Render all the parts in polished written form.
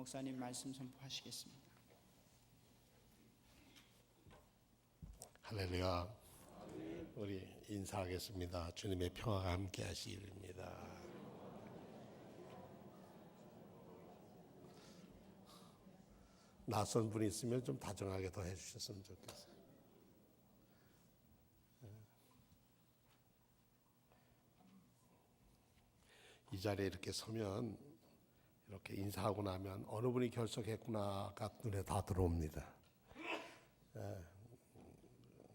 목사님 말씀 선포하시겠습니다. 할렐루야. 우리 인사하겠습니다. 주님의 평화가 함께 하시기입니다. 낯선 분이 있으면 좀 다정하게 더 해주셨으면 좋겠어요. 이 자리에 이렇게 서면, 이렇게 인사하고 나면 어느 분이 결석했구나가 눈에 다 들어옵니다.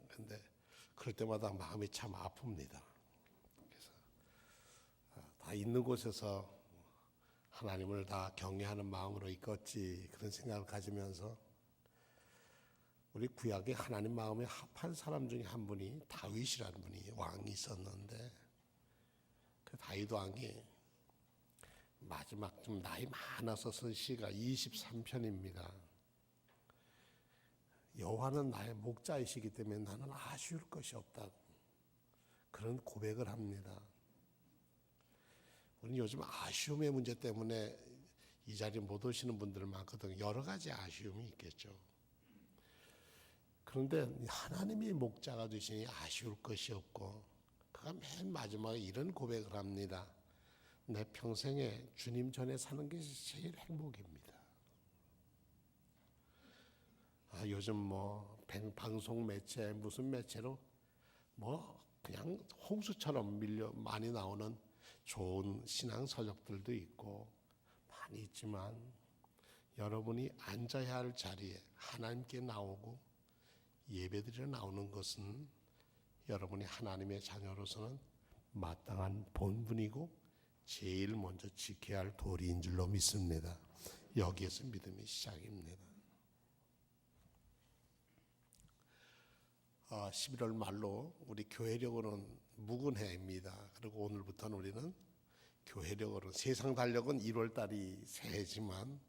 근데 그럴 때마다 마음이 참 아픕니다. 그래서 다 있는 곳에서 하나님을 다 경외하는 마음으로 있겠지, 그런 생각을 가지면서 우리 구약에 하나님 마음에 합한 사람 중에 한 분이 다윗이라는 분이 왕이 있었는데, 그 다윗 왕이 마지막 좀 나이 많아서 쓴 시가 23편입니다. 여호와는 나의 목자이시기 때문에 나는 아쉬울 것이 없다, 그런 고백을 합니다. 우리는 요즘 아쉬움의 문제 때문에 이 자리에 못 오시는 분들 많거든요. 여러 가지 아쉬움이 있겠죠. 그런데 하나님이 목자가 되시니 아쉬울 것이 없고, 그가 맨 마지막에 이런 고백을 합니다. 내 평생에 주님 전에 사는 것이 제일 행복입니다. 요즘 뭐 방송 매체 무슨 매체로 뭐 그냥 홍수처럼 많이 나오는 좋은 신앙 서적들도 있고 많이 있지만, 여러분이 앉아야 할 자리에 하나님께 나오고 예배드리러 나오는 것은 여러분이 하나님의 자녀로서는 마땅한 본분이고 제일 먼저 지켜야 할 도리인 줄로 믿습니다. 여기에서 믿음의 시작입니다. 11월 말로 우리 교회력으로는 묵은해입니다. 그리고 오늘부터는 우리는 교회력으로는, 세상 달력은 1월 달이 새해지만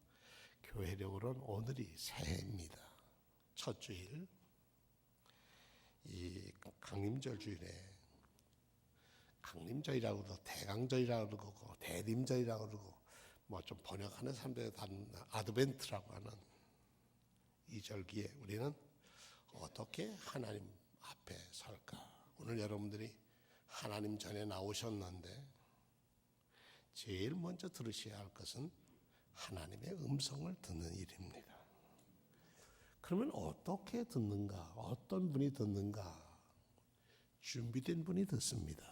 교회력으로는 오늘이 새해입니다. 첫 주일, 이 강림절 주일에, 강림절이라고도 대강절이라고 그러고 대림절이라고 그러고 뭐 좀 번역하는 사람들이 다 아드벤트라고 하는 이 절기에 우리는 어떻게 하나님 앞에 설까? 오늘 여러분들이 하나님 전에 나오셨는데 제일 먼저 들으셔야 할 것은 하나님의 음성을 듣는 일입니다. 그러면 어떻게 듣는가? 어떤 분이 듣는가? 준비된 분이 듣습니다.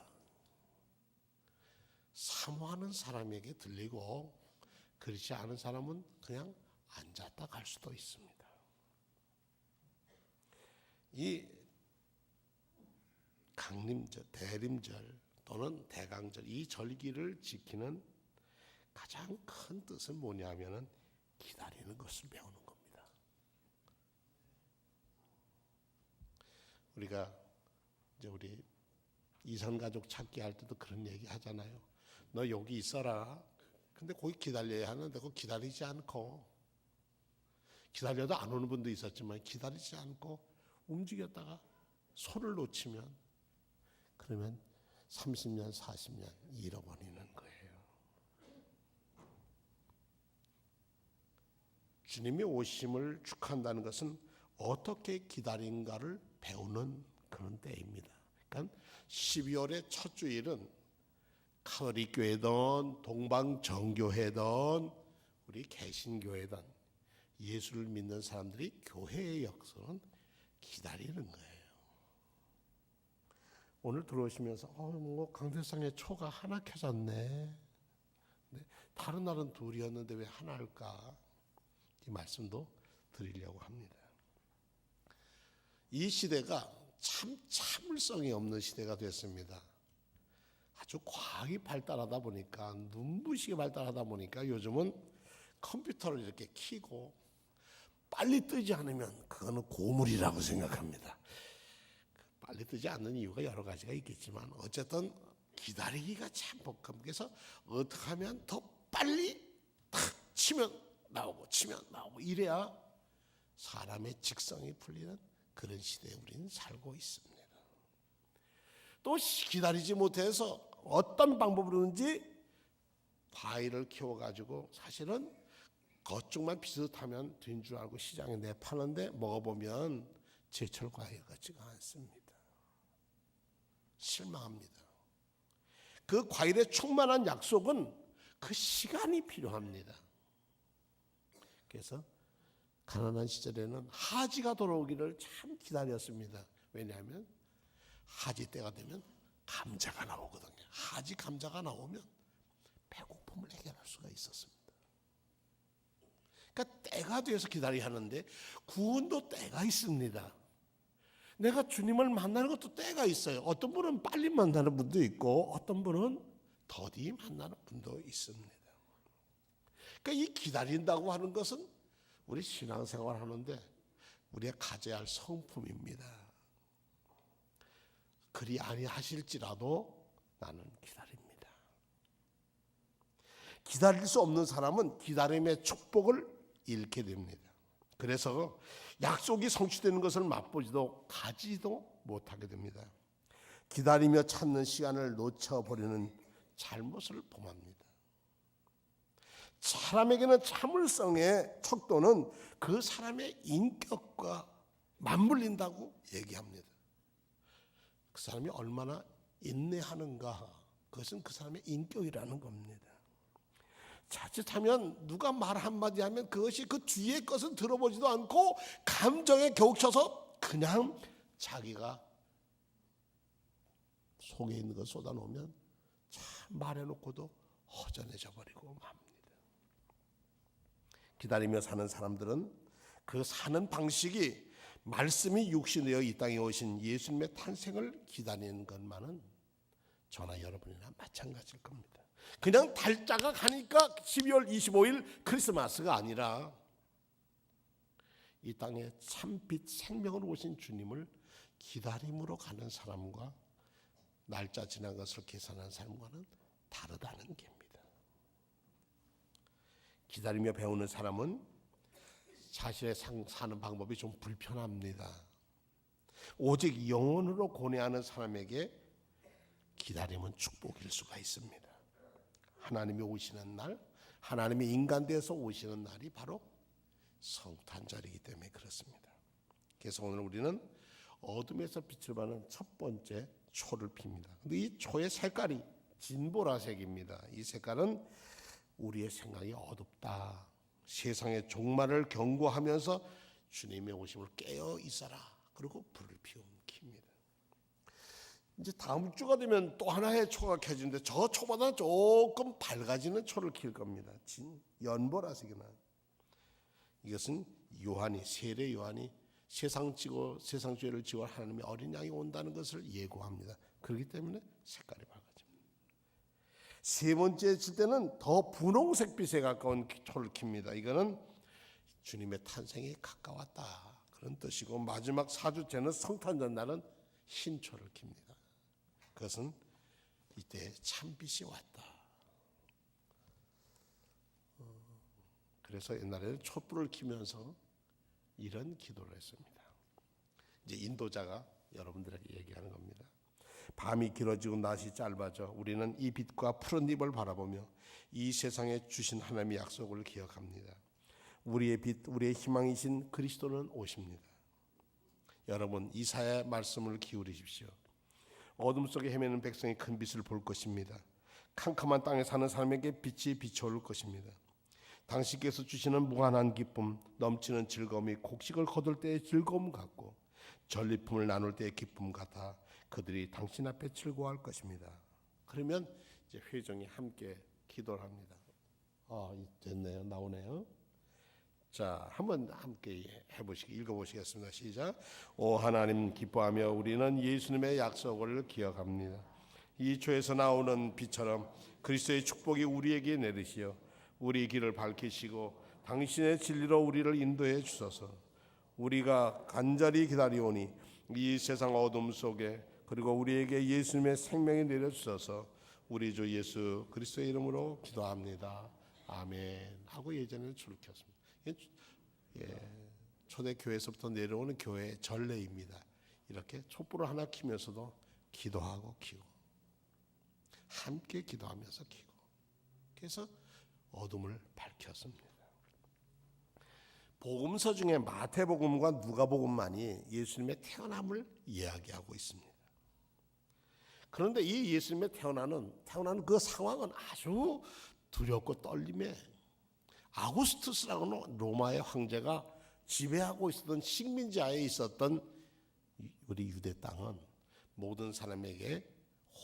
사모하는 사람에게 들리고 그렇지 않은 사람은 그냥 앉았다 갈 수도 있습니다. 이 강림절, 대림절 또는 대강절, 이 절기를 지키는 가장 큰 뜻은 뭐냐면은 기다리는 것을 배우는 겁니다. 우리가 이제 우리 이산가족 찾기 할 때도 그런 얘기 하잖아요. 너 여기 있어라. 근데 거기 기다려야 하는데 그거 기다리지 않고, 기다려도 안 오는 분도 있었지만 기다리지 않고 움직였다가 손을 놓치면, 그러면 30년 40년 잃어버리는 거예요. 주님의 오심을 축하한다는 것은 어떻게 기다린가를 배우는 그런 때입니다. 그러니까 12월의 첫 주일은 카톨릭 교회든 동방정교회든 우리 개신교회든 예수를 믿는 사람들이 교회의 역사는 기다리는 거예요. 오늘 들어오시면서 뭐 강대상에 초가 하나 켜졌네. 다른 날은 둘이었는데 왜 하나일까? 이 말씀도 드리려고 합니다. 이 시대가 참 참을성이 없는 시대가 됐습니다. 아주 과학이 발달하다 보니까, 눈부시게 발달하다 보니까 요즘은 컴퓨터를 이렇게 켜고 빨리 뜨지 않으면 그거는 고물이라고 생각합니다. 빨리 뜨지 않는 이유가 여러 가지가 있겠지만 어쨌든 기다리기가 참 복잡해서, 그래서 어떻게 하면 더 빨리 탁 치면 나오고 치면 나오고 이래야 사람의 직성이 풀리는 그런 시대에 우리는 살고 있습니다. 또 기다리지 못해서 어떤 방법으로든지 과일을 키워가지고 사실은 겉쪽만 비슷하면 된 줄 알고 시장에 내파는데 먹어보면 제철 과일 같지가 않습니다. 실망합니다. 그 과일의 충만한 약속은 그 시간이 필요합니다. 그래서 가난한 시절에는 하지가 돌아오기를 참 기다렸습니다. 왜냐하면 하지 때가 되면 감자가 나오거든요. 하지 감자가 나오면 배고픔을 해결할 수가 있었습니다. 그러니까 때가 돼서 기다려야 하는데 구원도 때가 있습니다. 내가 주님을 만나는 것도 때가 있어요. 어떤 분은 빨리 만나는 분도 있고 어떤 분은 더디 만나는 분도 있습니다. 그러니까 이 기다린다고 하는 것은 우리 신앙생활 하는데 우리가 가져야 할 성품입니다. 그리 아니하실지라도 나는 기다립니다. 기다릴 수 없는 사람은 기다림의 축복을 잃게 됩니다. 그래서 약속이 성취되는 것을 맛보지도 가지도 못하게 됩니다. 기다리며 찾는 시간을 놓쳐버리는 잘못을 범합니다. 사람에게는 참을성의 척도는 그 사람의 인격과 맞물린다고 얘기합니다. 그 사람이 얼마나 인내하는가, 그것은 그 사람의 인격이라는 겁니다. 자칫하면 누가 말 한마디 하면 그것이 그 뒤에 것은 들어보지도 않고 감정에 격쳐서 그냥 자기가 속에 있는 것 쏟아놓으면 참 말해놓고도 허전해져 버리고 맙니다. 기다리며 사는 사람들은 그 사는 방식이 말씀이 육신되어 이 땅에 오신 예수님의 탄생을 기다리는 것만은 저나 여러분이나 마찬가지일 겁니다. 그냥 달짜가 가니까 12월 25일 크리스마스가 아니라 이 땅에 참빛 생명으로 오신 주님을 기다림으로 가는 사람과 날짜 지난 것을 계산하는 사람과는 다르다는 겁니다. 기다리며 배우는 사람은 사실에 사는 방법이 좀 불편합니다. 오직 영혼으로 고뇌하는 사람에게 기다림은 축복일 수가 있습니다. 하나님이 오시는 날, 하나님이 인간돼서 오시는 날이 바로 성탄절이기 때문에 그렇습니다. 그래서 오늘 우리는 어둠에서 빛을 받는 첫 번째 초를 핍니다. 근데 이 초의 색깔이 진보라색입니다. 이 색깔은 우리의 생각이 어둡다, 세상의 종말을 경고하면서 주님의 오심을 깨어 있어라, 그리고 불을 피웁니다. 이제 다음 주가 되면 또 하나의 초가 켜지는데 저 초보다 조금 밝아지는 초를 킬 겁니다. 연보라색이나. 이것은 요한이, 세례 요한이 세상 죄를 지고 하나님의 어린 양이 온다는 것을 예고합니다. 그렇기 때문에 색깔이 밝아집니다. 세 번째 칠 때는 더 분홍색 빛에 가까운 초를 킵니다. 이거는 주님의 탄생이 가까웠다, 그런 뜻이고, 마지막 4주째는 성탄절 날은 흰 초를 킵니다. 그것은 이때 참빛이 왔다. 그래서 옛날에는 촛불을 켜면서 이런 기도를 했습니다. 이제 인도자가 여러분들에게 얘기하는 겁니다. 밤이 길어지고 낮이 짧아져 우리는 이 빛과 푸른 잎을 바라보며 이 세상에 주신 하나님의 약속을 기억합니다. 우리의 빛, 우리의 희망이신 그리스도는 오십니다. 여러분, 이사야의 말씀을 기울이십시오. 어둠 속에 헤매는 백성이 큰 빛을 볼 것입니다. 캄캄한 땅에 사는 사람에게 빛이 비춰올 것입니다. 당신께서 주시는 무한한 기쁨, 넘치는 즐거움이 곡식을 거둘 때의 즐거움 같고 전리품을 나눌 때의 기쁨 같아 그들이 당신 앞에 즐거워할 것입니다. 그러면 이제 회중이 함께 기도를 합니다. 됐네요. 나오네요. 자, 한번 함께 읽어보시겠습니다. 시작. 오 하나님, 기뻐하며 우리는 예수님의 약속을 기억합니다. 이 초에서 나오는 빛처럼 그리스도의 축복이 우리에게 내리시어 우리 길을 밝히시고 당신의 진리로 우리를 인도해 주소서. 우리가 간절히 기다리오니 이 세상 어둠 속에 그리고 우리에게 예수님의 생명이 내려주셔서 우리 주 예수 그리스도의 이름으로 기도합니다. 아멘 하고 예전에는 줄을 켰습니다. 초대교회에서부터 내려오는 교회의 전례입니다. 이렇게 촛불을 하나 켜면서도 기도하고 켜고 함께 기도하면서 켜고, 그래서 어둠을 밝혔습니다. 복음서 중에 마태복음과 누가복음만이 예수님의 태어남을 이야기하고 있습니다. 그런데 이 예수님의 태어나는 그 상황은 아주 두렵고 떨림에 아구스투스라는 로마의 황제가 지배하고 있었던 식민지하에 있었던 우리 유대 땅은 모든 사람에게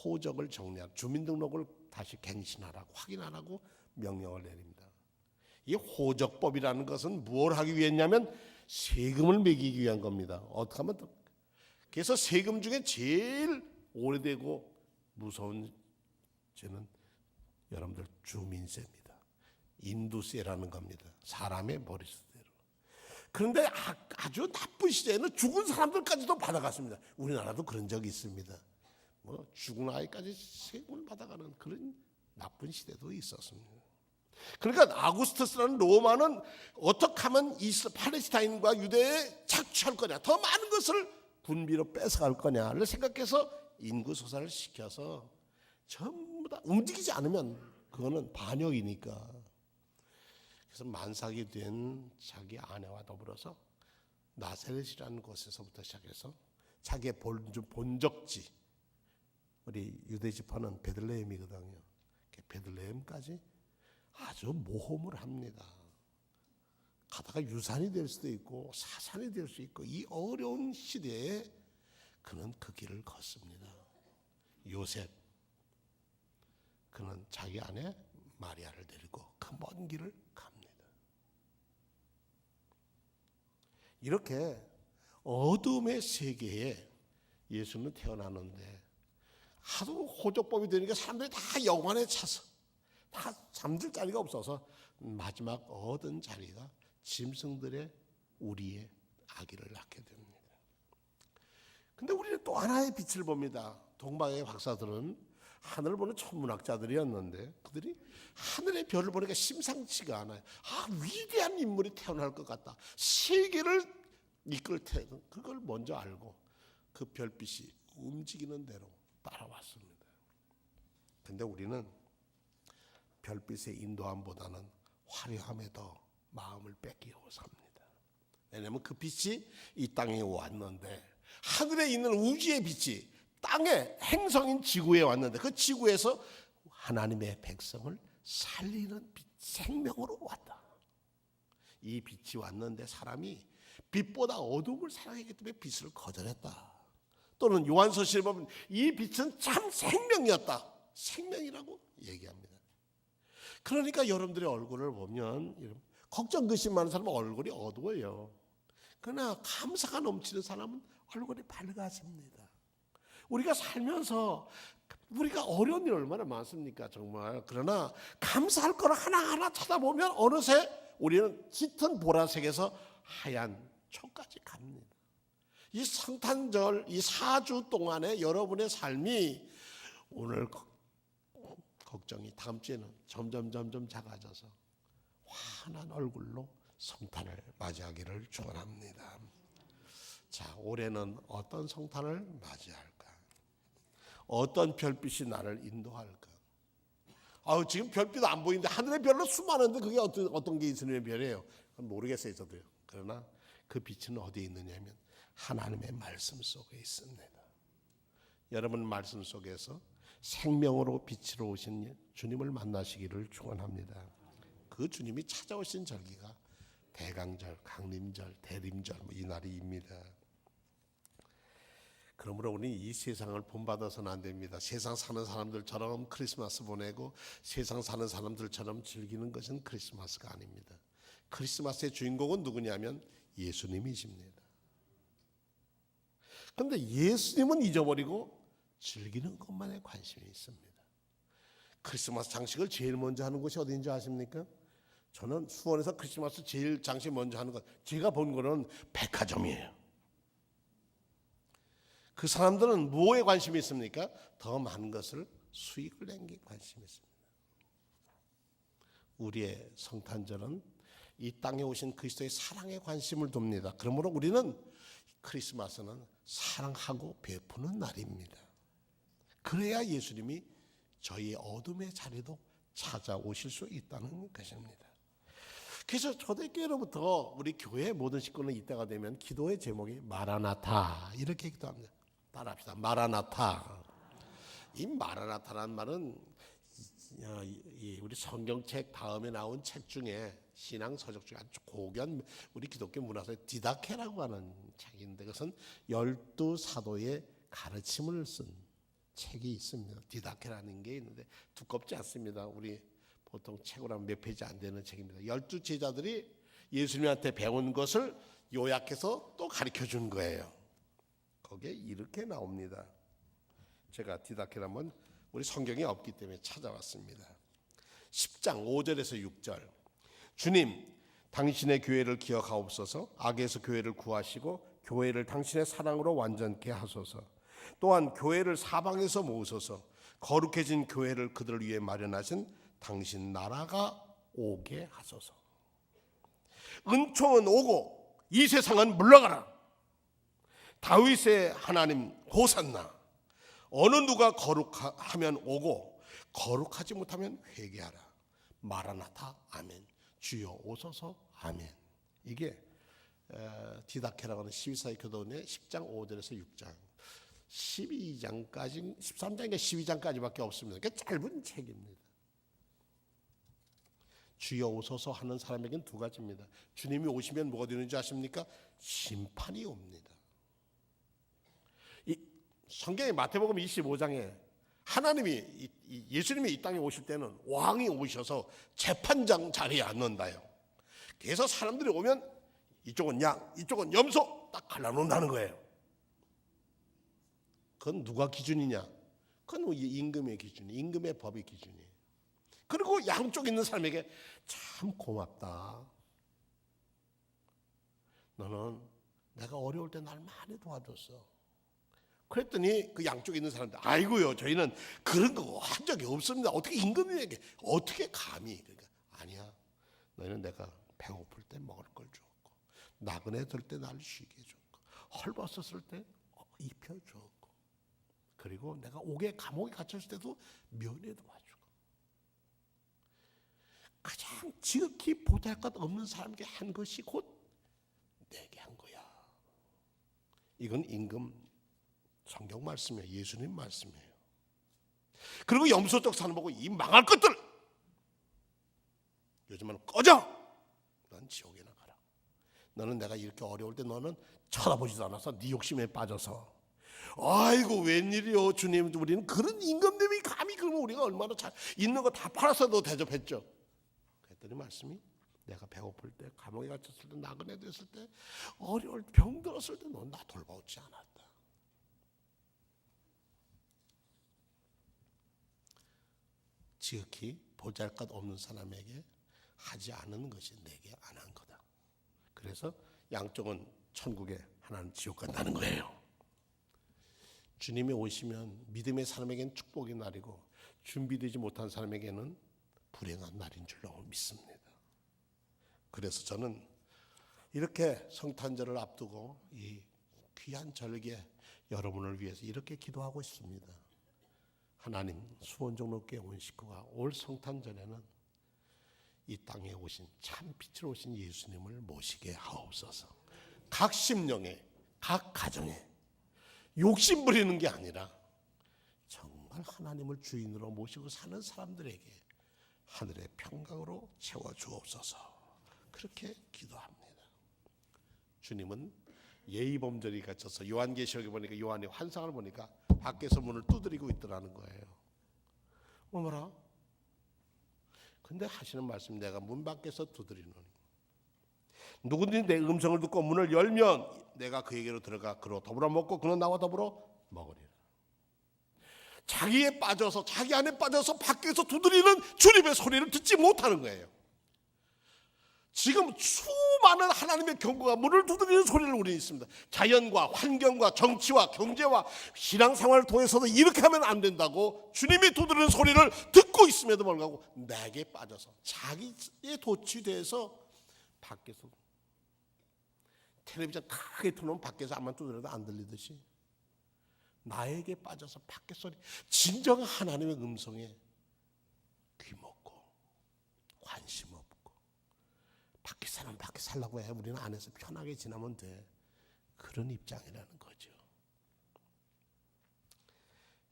호적을 정리하고 주민등록을 다시 갱신하라고 확인하라고 명령을 내립니다. 이 호적법이라는 것은 무엇을 하기 위했냐면 세금을 매기기 위한 겁니다. 어떻게 하면 그래서 세금 중에 제일 오래되고 무서운 죄는 여러분들 주민세입니다. 인두세라는 겁니다. 사람의 머릿수대로. 그런데 아주 나쁜 시대에는 죽은 사람들까지도 받아갔습니다. 우리나라도 그런 적이 있습니다. 뭐 죽은 아이까지 세금을 받아가는 그런 나쁜 시대도 있었습니다. 그러니까 아구스투스라는 로마는 어떻게 하면 팔레스타인과 유대에 착취할 거냐, 더 많은 것을 군비로 뺏어갈 거냐를 생각해서 인구 소사를 시켜서 전부 다 움직이지 않으면 그거는 반역이니까. 그래서 만삭이 된 자기 아내와 더불어서 나사렛이라는 곳에서부터 시작해서 자기의 본적지, 우리 유대 지파는 베들레헴이거든요. 베들레헴까지 아주 모험을 합니다. 가다가 유산이 될 수도 있고 사산이 될 수 있고 이 어려운 시대에 그는 그 길을 걷습니다. 요셉, 그는 자기 아내 마리아를 데리고 그 먼 길을 갑니다. 이렇게 어둠의 세계에 예수는 태어나는데 하도 호적법이 되니까 사람들이 다 영안에 차서 다 잠들 자리가 없어서 마지막 얻은 자리가 짐승들의 우리의 아기를 낳게 됩니다. 근데 우리는 또 하나의 빛을 봅니다. 동방의 박사들은 하늘을 보는 천문학자들이었는데 그들이 하늘의 별을 보니까 심상치가 않아요. 위대한 인물이 태어날 것 같다. 세계를 이끌 테는 그걸 먼저 알고 그 별빛이 움직이는 대로 따라왔습니다. 근데 우리는 별빛의 인도함보다는 화려함에 더 마음을 뺏기고 삽니다. 왜냐하면 그 빛이 이 땅에 왔는데 하늘에 있는 우주의 빛이 땅의 행성인 지구에 왔는데 그 지구에서 하나님의 백성을 살리는 빛, 생명으로 왔다. 이 빛이 왔는데 사람이 빛보다 어둠을 사랑했기 때문에 빛을 거절했다. 또는 요한서시에 보면 이 빛은 참 생명이었다. 생명이라고 얘기합니다. 그러니까 여러분들의 얼굴을 보면 걱정 근심 많은 사람은 얼굴이 어두워요. 그러나 감사가 넘치는 사람은 얼굴이 밝아집니다. 우리가 살면서 우리가 어려운 일 얼마나 많습니까 정말. 그러나 감사할 걸 하나하나 찾아보면 어느새 우리는 짙은 보라색에서 하얀 초까지 갑니다. 이 성탄절 이 4주 동안에 여러분의 삶이 오늘 걱정이 다음 주에는 점점 작아져서 환한 얼굴로 성탄을 맞이하기를 축원합니다. 자, 올해는 어떤 성탄을 맞이할까? 어떤 별빛이 나를 인도할까? 지금 별빛 안 보이는데 하늘의 별로 수많은데 그게 어떤 게 예수님의 별이에요? 모르겠어요 저도요. 그러나 그 빛은 어디에 있느냐면 하나님의 말씀 속에 있습니다. 여러분 말씀 속에서 생명으로 빛으로 오신 주님을 만나시기를 축원합니다. 그 주님이 찾아오신 절기가 대강절, 강림절, 대림절 이 날입니다. 그러므로 우리 이 세상을 본받아서는 안 됩니다. 세상 사는 사람들처럼 크리스마스 보내고 세상 사는 사람들처럼 즐기는 것은 크리스마스가 아닙니다. 크리스마스의 주인공은 누구냐면 예수님이십니다. 그런데 예수님은 잊어버리고 즐기는 것만에 관심이 있습니다. 크리스마스 장식을 제일 먼저 하는 곳이 어디인지 아십니까? 저는 수원에서 크리스마스 제일 장식 먼저 하는 것, 제가 본 거는 백화점이에요. 그 사람들은 뭐에 관심이 있습니까? 더 많은 것을 수익을 낸 게 관심이 있습니다. 우리의 성탄절은 이 땅에 오신 그리스도의 사랑에 관심을 둡니다. 그러므로 우리는 크리스마스는 사랑하고 베푸는 날입니다. 그래야 예수님이 저희의 어둠의 자리도 찾아오실 수 있다는 것입니다. 그래서 초대교회로부터 우리 교회 모든 식구는 이때가 되면 기도의 제목이 마라나타 이렇게 기도합니다. 따라합시다. 마라나타. 이 마라나타라는 말은 우리 성경책 다음에 나온 책 중에 신앙 서적 중에 아주 고귀한 우리 기독교 문화사의 디다케라고 하는 책인데 그것은 12사도의 가르침을 쓴 책이 있습니다. 디다케라는 게 있는데 두껍지 않습니다. 우리 보통 책으로 하면 몇 페이지 안 되는 책입니다. 12제자들이 예수님한테 배운 것을 요약해서 또 가르쳐 준 거예요. 거기에 이렇게 나옵니다. 제가 디다케라면 우리 성경이 없기 때문에 찾아왔습니다. 10장 5절에서 6절. 주님, 당신의 교회를 기억하옵소서. 악에서 교회를 구하시고 교회를 당신의 사랑으로 완전케 하소서. 또한 교회를 사방에서 모으소서. 거룩해진 교회를 그들을 위해 마련하신 당신 나라가 오게 하소서. 은총은 오고 이 세상은 물러가라. 다윗의 하나님 호산나. 어느 누가 거룩하면 오고 거룩하지 못하면 회개하라. 마라나타 아멘. 주여 오소서 아멘. 이게 디다케라고 하는 12사의 교도원의 10장 5절에서 6장 12장까지 13장에 12장까지밖에 없습니다. 그러니까 짧은 책입니다. 주여 오소서 하는 사람에게는 두 가지입니다. 주님이 오시면 뭐가 되는지 아십니까? 심판이 옵니다. 이 성경의 마태복음 25장에 하나님이 예수님이 이 땅에 오실 때는 왕이 오셔서 재판장 자리에 앉는다요. 그래서 사람들이 오면 이쪽은 양, 이쪽은 염소 딱 갈라놓는다는 거예요. 그건 누가 기준이냐? 그건 임금의 기준이, 임금의 법의 기준이에요. 그리고 양쪽 있는 사람에게 참 고맙다. 너는 내가 어려울 때 날 많이 도와줬어. 그랬더니 그 양쪽에 있는 사람들, 아이고요, 저희는 그런 거 한 적이 없습니다. 어떻게 임금에게 어떻게 감히? 그러니까 아니야. 너희는 내가 배고플 때 먹을 걸 줬고, 나그네 들 때 날 쉬게 해줬고, 헐벗었을 때 입혀줬고, 그리고 내가 옥에 감옥에 갇혔을 때도 면회 도와주고. 가장 지극히 보잘것 없는 사람에게 한 것이 곧 내게 한 거야. 이건 임금 성경 말씀이에요. 예수님 말씀이에요. 그리고 염소적 사람 보고 이 망할 것들, 요즘은 꺼져. 넌 지옥에 나가라. 너는 내가 이렇게 어려울 때 너는 쳐다보지도 않아서 네 욕심에 빠져서 아이고 웬일이요 주님, 우리는 그런 임금님이 감히 그러면 우리가 얼마나 잘 있는 거 다 팔아서도 대접했죠. 그랬더니 말씀이 내가 배고플 때, 감옥에 갇혔을 때, 나그네 됐을 때, 어려울 때, 병들었을 때 넌 나 돌봐오지 않았다. 지극히 보잘것 없는 사람에게 하지 않은 것이 내게 안 한 거다. 그래서 양쪽은 천국에, 하나는 지옥 간다는 거예요. 주님이 오시면 믿음의 사람에게는 축복의 날이고 준비되지 못한 사람에게는 불행한 날인 줄로 믿습니다. 그래서 저는 이렇게 성탄절을 앞두고 이 귀한 절기에 여러분을 위해서 이렇게 기도하고 있습니다. 하나님, 수원종로교회 온 식구가 올 성탄절에는 이 땅에 오신 참 빛으로 오신 예수님을 모시게 하옵소서. 각 심령에, 각 가정에 욕심 부리는 게 아니라 정말 하나님을 주인으로 모시고 사는 사람들에게 하늘의 평강으로 채워주옵소서. 그렇게 기도합니다. 주님은 예의범절이 갇혀서 요한계시록에 보니까 요한이 환상을 보니까 밖에서 문을 두드리고 있더라는 거예요. 어머나. 근데 하시는 말씀, 내가 문 밖에서 두드리노니 누구든지 내 음성을 듣고 문을 열면 내가 그에게로 들어가 그로 더불어 먹고 그는 나와 더불어 먹으리라. 자기에 빠져서, 자기 안에 빠져서 밖에서 두드리는 주님의 소리를 듣지 못하는 거예요. 지금 수많은 하나님의 경고가 문을 두드리는 소리를 우리는 있습니다. 자연과 환경과 정치와 경제와 신앙생활을 통해서도 이렇게 하면 안 된다고 주님이 두드리는 소리를 듣고 있음에도 불구하고 내게 빠져서 자기에 도취돼서 밖에서 텔레비전 크게 틀어놓으면 밖에서 아무만 두드려도 안 들리듯이 나에게 빠져서 밖에 소리, 진정 하나님의 음성에 귀 먹고 관심 없고 밖에 사람 밖에 살라고 해. 우리는 안에서 편하게 지나면 돼. 그런 입장이라는 거죠.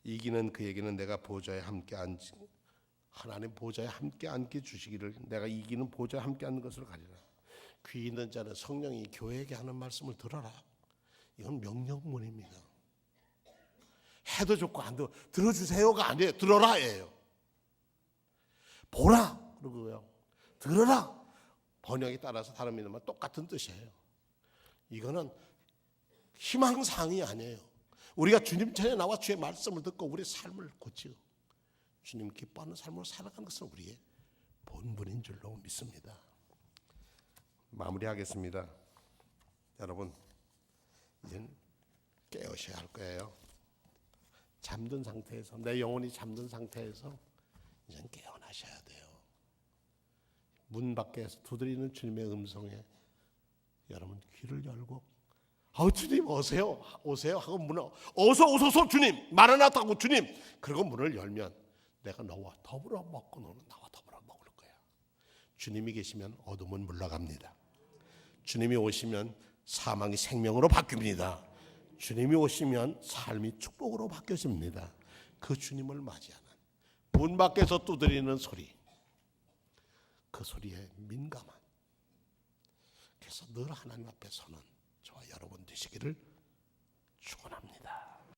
이기는 그에게는 내가 보좌에 함께 앉지, 하나님 보좌에 함께 앉게 주시기를, 내가 이기는 보좌에 함께 앉는 것을 가리라. 귀 있는 자는 성령이 교회에게 하는 말씀을 들어라. 이건 명령문입니다. 해도 좋고 안 들어주세요가 아니에요. 들어라예요. 보라 그러고요. 들어라. 번역에 따라서 다른 믿음은 똑같은 뜻이에요. 이거는 희망사항이 아니에요. 우리가 주님 전에 나와 주의 말씀을 듣고 우리 삶을 고치고 주님 기뻐하는 삶으로 살아가는 것은 우리의 본분인 줄로 믿습니다. 마무리하겠습니다. 여러분, 이제는 깨우셔야 할 거예요. 잠든 상태에서, 내 영혼이 잠든 상태에서 이제는 깨어나셔야 돼요. 문 밖에서 두드리는 주님의 음성에 여러분 귀를 열고, 주님 오세요, 오세요 하고 문을 어서 오소서 주님, 마라나타고 주님, 그리고 문을 열면 내가 너와 더불어 먹고 너는 나와 더불어 먹을 거야. 주님이 계시면 어둠은 물러갑니다. 주님이 오시면 사망이 생명으로 바뀝니다. 주님이 오시면 삶이 축복으로 바뀌어집니다. 그 주님을 맞이하는 문 밖에서 두드리는 소리, 그 소리에 민감한, 그래서 늘 하나님 앞에 서는 저와 여러분 되시기를 축원합니다.